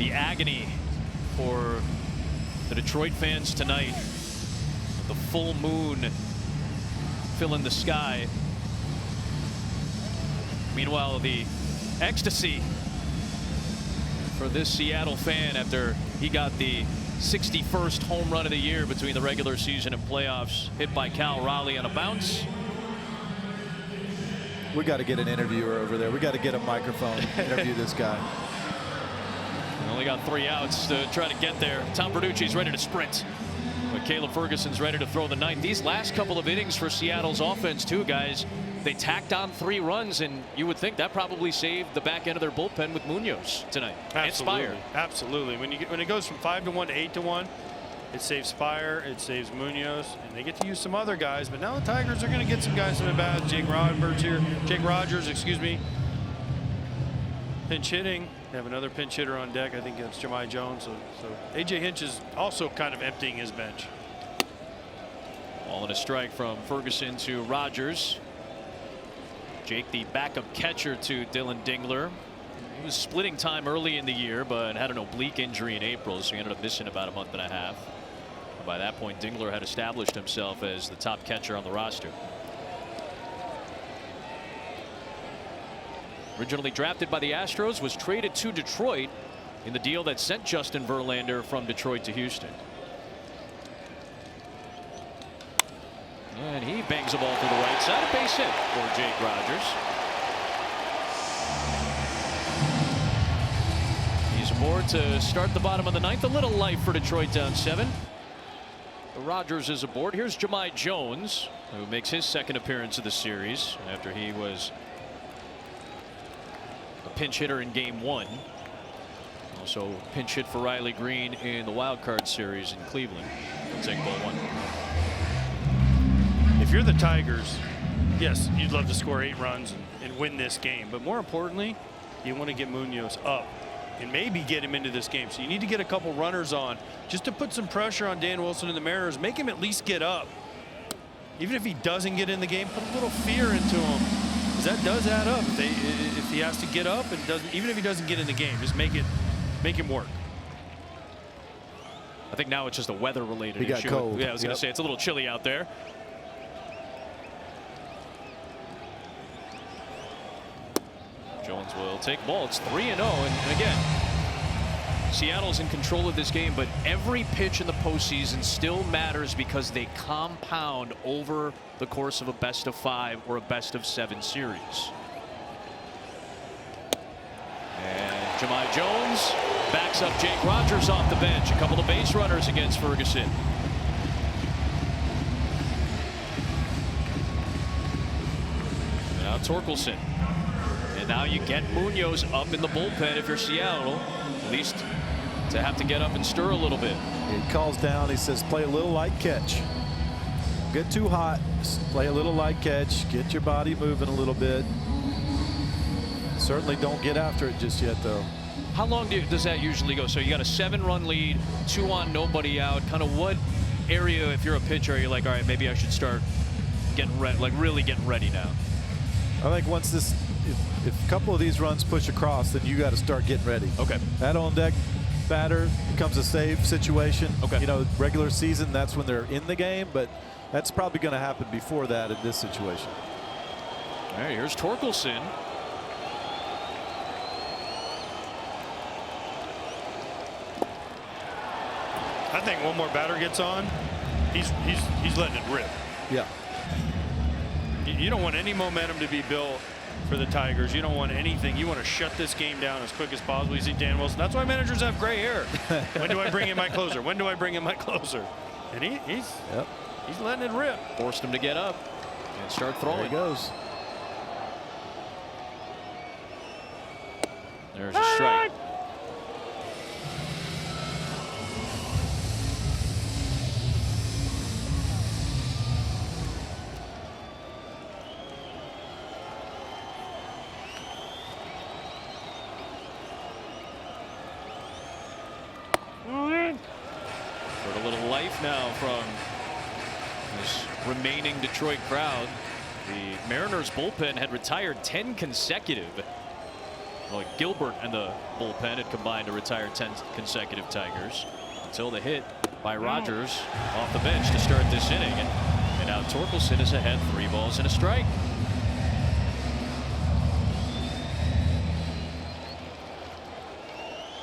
the agony for the Detroit fans tonight. The full moon filling the sky. Meanwhile, the ecstasy for this Seattle fan after he got the 61st home run of the year between the regular season and playoffs, hit by Cal Raleigh on a bounce. We got to get an interviewer over there. We got to get a microphone and interview this guy. We only got 3 outs to try to get there. Tom Verducci's ready to sprint, but Caleb Ferguson's ready to throw the ninth. These last couple of innings for Seattle's offense too, guys, they tacked on 3 runs, and you would think that probably saved the back end of their bullpen with Munoz tonight. Absolutely. And Spire. Absolutely. When it goes from 5-1 to 8-1, it saves Spire, it saves Munoz, and they get to use some other guys. But now the Tigers are going to get some guys from the bat. Jake Rogers, excuse me. Pinch hitting. They have another pinch hitter on deck. I think it's Jemai Jones. So AJ Hinch is also kind of emptying his bench. Ball and a strike from Ferguson to Rogers. Jake, the backup catcher to Dylan Dingler. He was splitting time early in the year, but had an oblique injury in April, so he ended up missing about a month and a half. And by that point, Dingler had established himself as the top catcher on the roster. Originally drafted by the Astros, was traded to Detroit in the deal that sent Justin Verlander from Detroit to Houston. And he bangs the ball to the right side. A base hit for Jake Rogers. He's aboard to start the bottom of the ninth. A little light for Detroit, down 7. Rogers is aboard. Here's Jemai Jones, who makes his second appearance of the series after he was a pinch hitter in game 1. Also pinch hit for Riley Green in the wild card series in Cleveland. He'll take ball 1. If you're the Tigers, yes, you'd love to score 8 runs and win this game. But more importantly, you want to get Munoz up and maybe get him into this game. So you need to get a couple runners on just to put some pressure on Dan Wilson and the Mariners. Make him at least get up. Even if he doesn't get in the game, put a little fear into him, because that does add up. If he has to get up and doesn't, even if he doesn't get in the game, just make him work. I think now it's just a weather-related issue. He got cold. Yeah, I was going to say it's a little chilly out there. Jones will take ball. It's 3-0, and again, Seattle's in control of this game, but every pitch in the postseason still matters because they compound over the course of a best-of-5 or a best-of-7 series. And Jemai Jones backs up Jake Rogers off the bench. A couple of base runners against Ferguson. And now Torkelson. And now you get Munoz up in the bullpen if you're Seattle, at least to have to get up and stir a little bit. He calls down. He says, play a little light catch. Get too hot. Play a little light catch. Get your body moving a little bit. Certainly don't get after it just yet, though. How long does that usually go? So you got a 7-run lead, 2 on, nobody out. Kind of what area, if you're a pitcher, are you like, all right, maybe I should start getting ready, like really getting ready now? I think once this, if a couple of these runs push across, then you got to start getting ready. Okay. That on deck batter becomes a save situation. Okay. You know, regular season, that's when they're in the game, but that's probably going to happen before that in this situation. All right, here's Torkelson. I think one more batter gets on, he's letting it rip. Yeah. You don't want any momentum to be built for the Tigers. You don't want anything. You want to shut this game down as quick as possible. You see Dan Wilson. That's why managers have gray hair. When do I bring in my closer? When do I bring in my closer? And he's letting it rip. Forced him to get up and start throwing. There he goes. There's a strike. A little life now from this remaining Detroit crowd. The Mariners bullpen had retired 10 consecutive Well, Gilbert and the bullpen had combined to retire 10 consecutive Tigers until the hit by Rogers off the bench to start this inning. And now Torkelson is ahead 3 balls and a strike.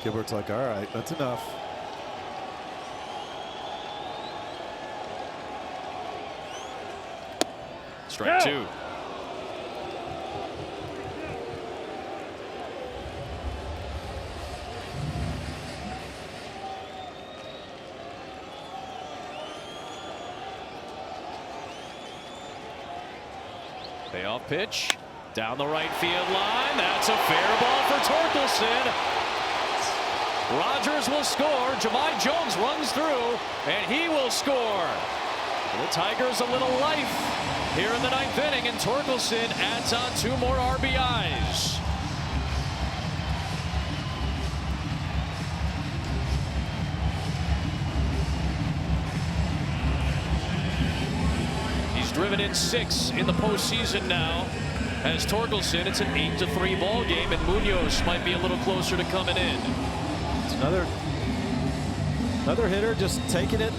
Gilbert's like, all right, that's enough. Strike 2. Payoff pitch down the right field line. That's a fair ball for Torkelson. Rogers will score. Jahmai Jones runs through, and he will score. The Tigers a little life here in the 9th inning, and Torkelson adds on 2 more RBIs. He's driven in 6 in the postseason now. As Torkelson, it's an 8-3 ball game, and Munoz might be a little closer to coming in. It's another hitter just taking it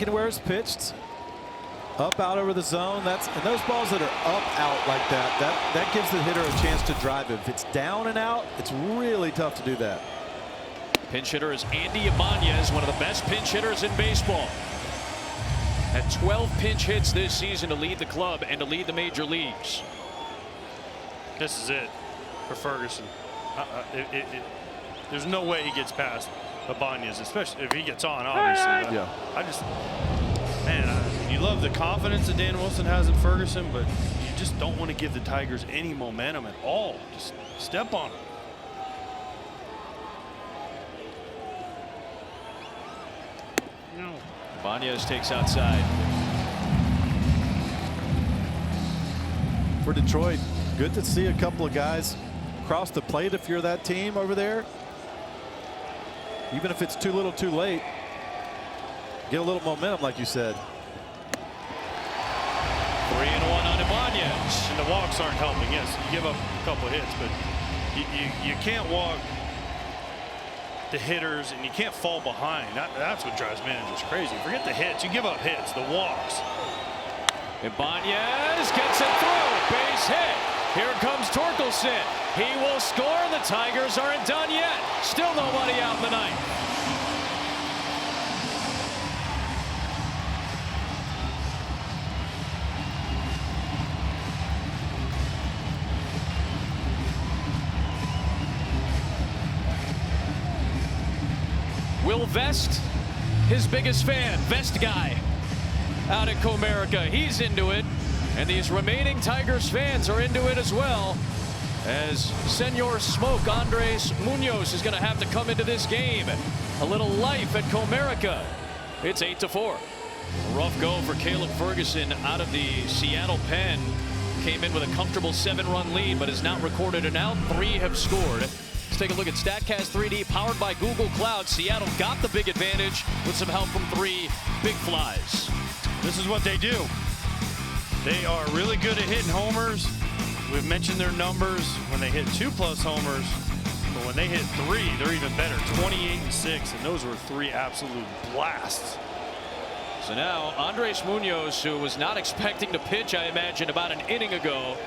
where it's pitched. Up, out over the zone. And those balls that are up, out like that gives the hitter a chance to drive it. If it's down and out, it's really tough to do that. Pinch hitter is Andy Ibanez, one of the best pinch hitters in baseball. Had 12 pinch hits this season to lead the club and to lead the major leagues. This is it for Ferguson. There's no way he gets past Ibanez, especially if he gets on, obviously. Man, you love the confidence that Dan Wilson has in Ferguson, but you just don't want to give the Tigers any momentum at all. Just step on them. No. Ibanez takes outside. For Detroit, good to see a couple of guys cross the plate if you're that team over there. Even if it's too little too late, get a little momentum like you said. 3-1 on Ibanez. And the walks aren't helping. Yes, you give up a couple of hits, but you can't walk the hitters and you can't fall behind. That's what drives managers crazy. Forget the hits. You give up hits, the walks. Ibanez gets it through. Base hit. Here comes Torkelson. He will score. The Tigers aren't done yet. Still nobody out in the 9th. Will Vest, his biggest fan, Vest guy out at Comerica. He's into it. And these remaining Tigers fans are into it as well, as Senor Smoke Andres Munoz is going to have to come into this game. A little life at Comerica. It's 8-4. A rough go for Caleb Ferguson out of the Seattle pen. Came in with a comfortable 7-run lead, but has not recorded an out. 3 have scored. Let's take a look at StatCast 3D, powered by Google Cloud. Seattle got the big advantage with some help from 3 big flies. This is what they do. They are really good at hitting homers. We've mentioned their numbers when they hit 2+ homers, but when they hit 3, they're even better. 28 and 6, and those were 3 absolute blasts. So now Andres Munoz, who was not expecting to pitch, I imagine, about an inning ago,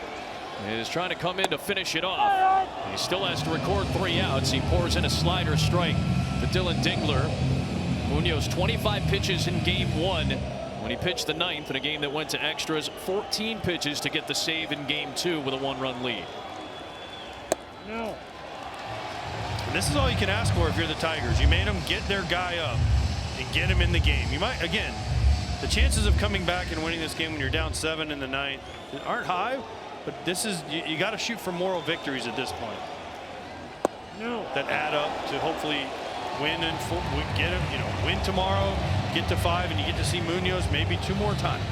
is trying to come in to finish it off. He still has to record 3 outs. He pours in a slider strike to Dylan Dingler. Munoz 25 pitches in game 1. When he pitched the 9th in a game that went to extras, 14 pitches to get the save in game 2 with a 1-run lead. No. And this is all you can ask for if you're the Tigers. You made them get their guy up and get him in the game. You might, again, the chances of coming back and winning this game when you're down 7 in the 9th aren't high, but this is, you got to shoot for moral victories at this point. No. That add up to hopefully win and get him, win tomorrow, get to 5, and you get to see Munoz maybe 2 more times.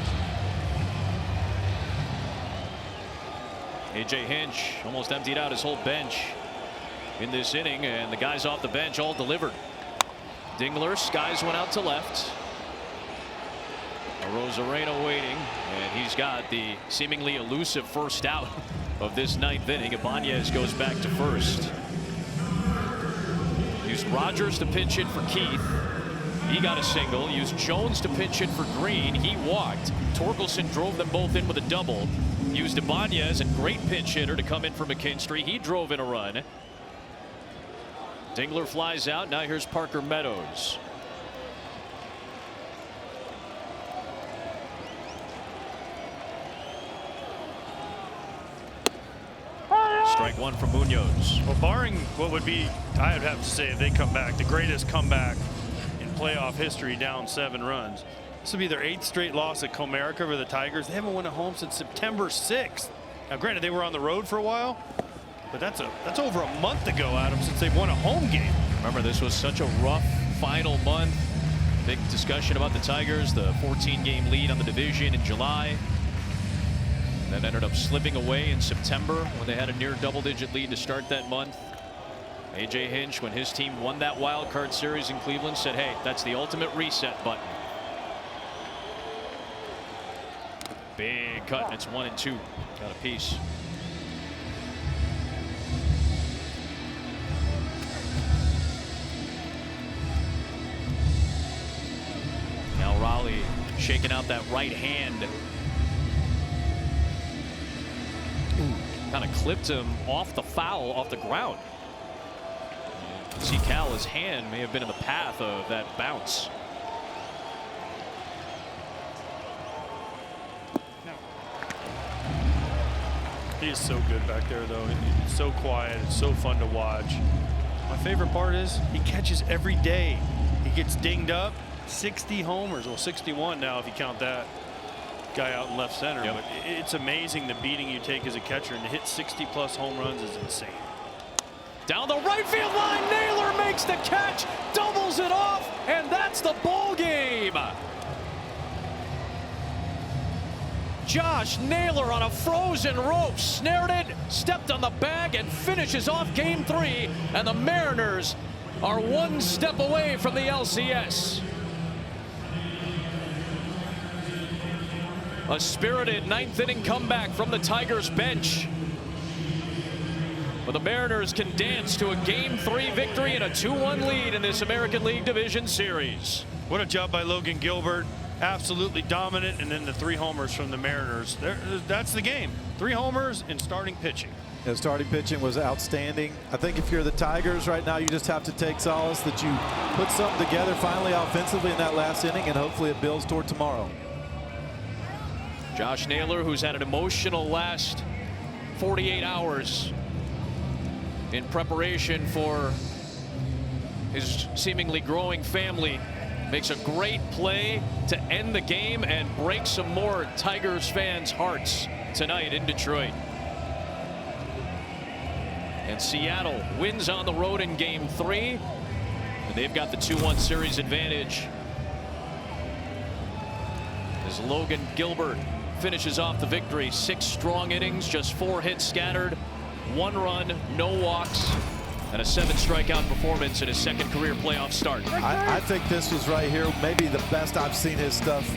A.J. Hinch almost emptied out his whole bench in this inning, and the guys off the bench all delivered. Dingler skies one out to left. Rosarena waiting, and he's got the seemingly elusive first out of this 9th inning. Ibanez goes back to first. Used Rogers to pinch hit for Keith. He got a single. Used Jones to pinch hit for Green. He walked. Torkelson drove them both in with a double. Used Ibanez, a great pinch hitter, to come in for McKinstry. He drove in a run. Dingler flies out. Now here's Parker Meadows. Strike one from Munoz. Well, barring what would be, I would have to say, if they come back, the greatest comeback in playoff history, down 7 runs. This will be their 8th straight loss at Comerica for the Tigers. They haven't won at home since September 6th. Now, granted, they were on the road for a while, but that's over a month ago, Adam, since they've won a home game. Remember, this was such a rough final month. Big discussion about the Tigers, the 14-game lead on the division in July. That ended up slipping away in September when they had a near double-digit lead to start that month. A.J. Hinch, when his team won that wild card series in Cleveland, said, hey, that's the ultimate reset button. Big cut, and it's 1-2. Got a piece. Now Raleigh shaking out that right hand. Kind of clipped him off the foul, off the ground. You see Cal's hand may have been in the path of that bounce. He is so good back there, though. He's so quiet. It's so fun to watch. My favorite part is he catches every day. He gets dinged up. 60 homers. Well, 61 now if you count that guy out in left center. Yep. But it's amazing the beating you take as a catcher, and to hit 60+ home runs is insane. Down the right field line, Naylor makes the catch, doubles it off, and that's the ball game. Josh Naylor on a frozen rope, snared it, stepped on the bag, and finishes off Game 3. And the Mariners are one step away from the LCS. A spirited 9th inning comeback from the Tigers bench. But the Mariners can dance to a Game 3 victory and a 2-1 lead in this American League Division Series. What a job by Logan Gilbert. Absolutely dominant, and then the 3 homers from the Mariners. That's the game. 3 homers and starting pitching. Yeah, starting pitching was outstanding. I think if you're the Tigers right now, you just have to take solace that you put something together finally offensively in that last inning, and hopefully it builds toward tomorrow. Josh Naylor, who's had an emotional last 48 hours in preparation for his seemingly growing family, makes a great play to end the game and break some more Tigers fans' hearts tonight in Detroit. And Seattle wins on the road in Game 3, and they've got the 2-1 series advantage as Logan Gilbert finishes off the victory. 6 strong innings, just 4 hits scattered, 1 run, no walks, and a 7 strikeout performance in his 2nd career playoff start. I think this was right here maybe the best I've seen his stuff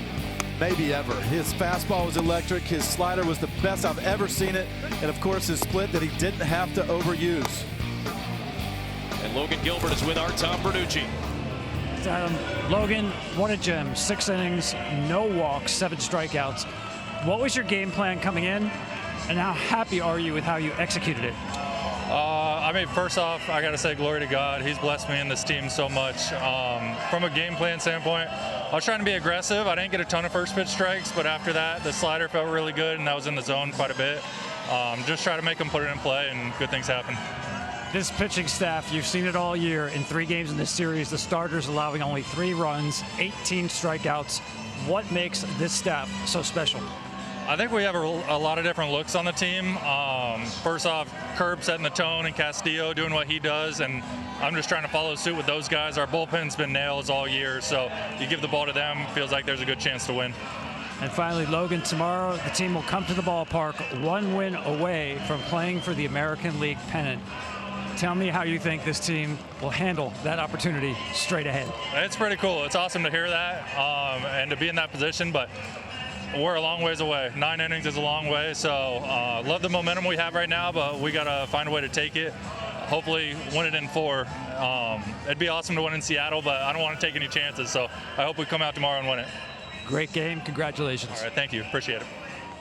maybe ever. His fastball was electric. His slider was the best I've ever seen it. And of course his split that he didn't have to overuse. And Logan Gilbert is with our Tom Bernucci. Logan, what a gem. 6 innings, no walks, 7 strikeouts. What was your game plan coming in, and how happy are you with how you executed it? I mean, first off, I got to say glory to God. He's blessed me and this team so much. From a game plan standpoint, I was trying to be aggressive. I didn't get a ton of first pitch strikes, but after that, the slider felt really good, and I was in the zone quite a bit. Just try to make them put it in play, and good things happen. This pitching staff, you've seen it all year. In 3 games in this series, the starters allowing only 3 runs, 18 strikeouts. What makes this staff so special? I think we have a lot of different looks on the team. First off, Curb setting the tone and Castillo doing what he does, and I'm just trying to follow suit with those guys. Our bullpen's been nails all year, so you give the ball to them, feels like there's a good chance to win. And finally, Logan, tomorrow the team will come to the ballpark 1 win away from playing for the American League pennant. Tell me how you think this team will handle that opportunity straight ahead. It's pretty cool. It's awesome to hear that and to be in that position, but we're a long ways away. 9 innings is a long way, so love the momentum we have right now, but we got to find a way to take it. Hopefully win it in 4. It'd be awesome to win in Seattle, but I don't want to take any chances, so I hope we come out tomorrow and win it. Great game. Congratulations. All right, thank you. Appreciate it.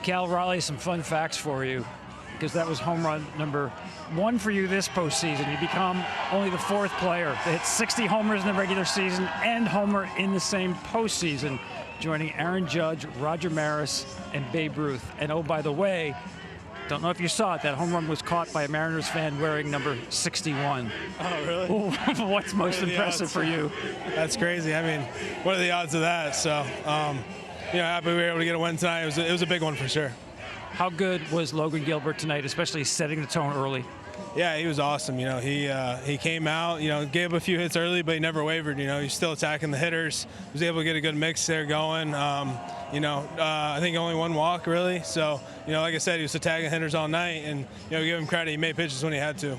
Cal Raleigh, some fun facts for you, because that was home run number 1 for you this postseason. You become only the 4th player to hit 60 homers in the regular season and homer in the same postseason, joining Aaron Judge, Roger Maris, and Babe Ruth. And oh, by the way, don't know if you saw it, that home run was caught by a Mariners fan wearing number 61. Oh, really? What's most impressive for you? That's crazy. I mean, what are the odds of that? So, happy we were able to get a win tonight. It was a big one for sure. How good was Logan Gilbert tonight, especially setting the tone early? Yeah, he was awesome. He came out, gave a few hits early, but he never wavered. He's still attacking the hitters. He was able to get a good mix there going. I think only 1 walk really. So, like I said, he was attacking hitters all night, and give him credit. He made pitches when he had to.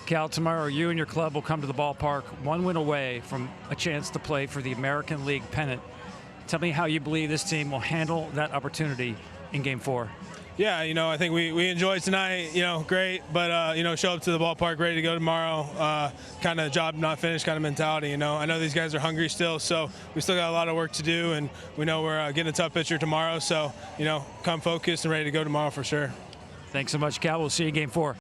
Cal, tomorrow you and your club will come to the ballpark 1 win away from a chance to play for the American League pennant. Tell me how you believe this team will handle that opportunity in Game 4. Yeah, I think we enjoyed tonight, great, but, show up to the ballpark ready to go tomorrow, kind of job not finished kind of mentality, I know these guys are hungry still, so we still got a lot of work to do, and we know we're getting a tough pitcher tomorrow, so, come focused and ready to go tomorrow for sure. Thanks so much, Cal. We'll see you in Game 4.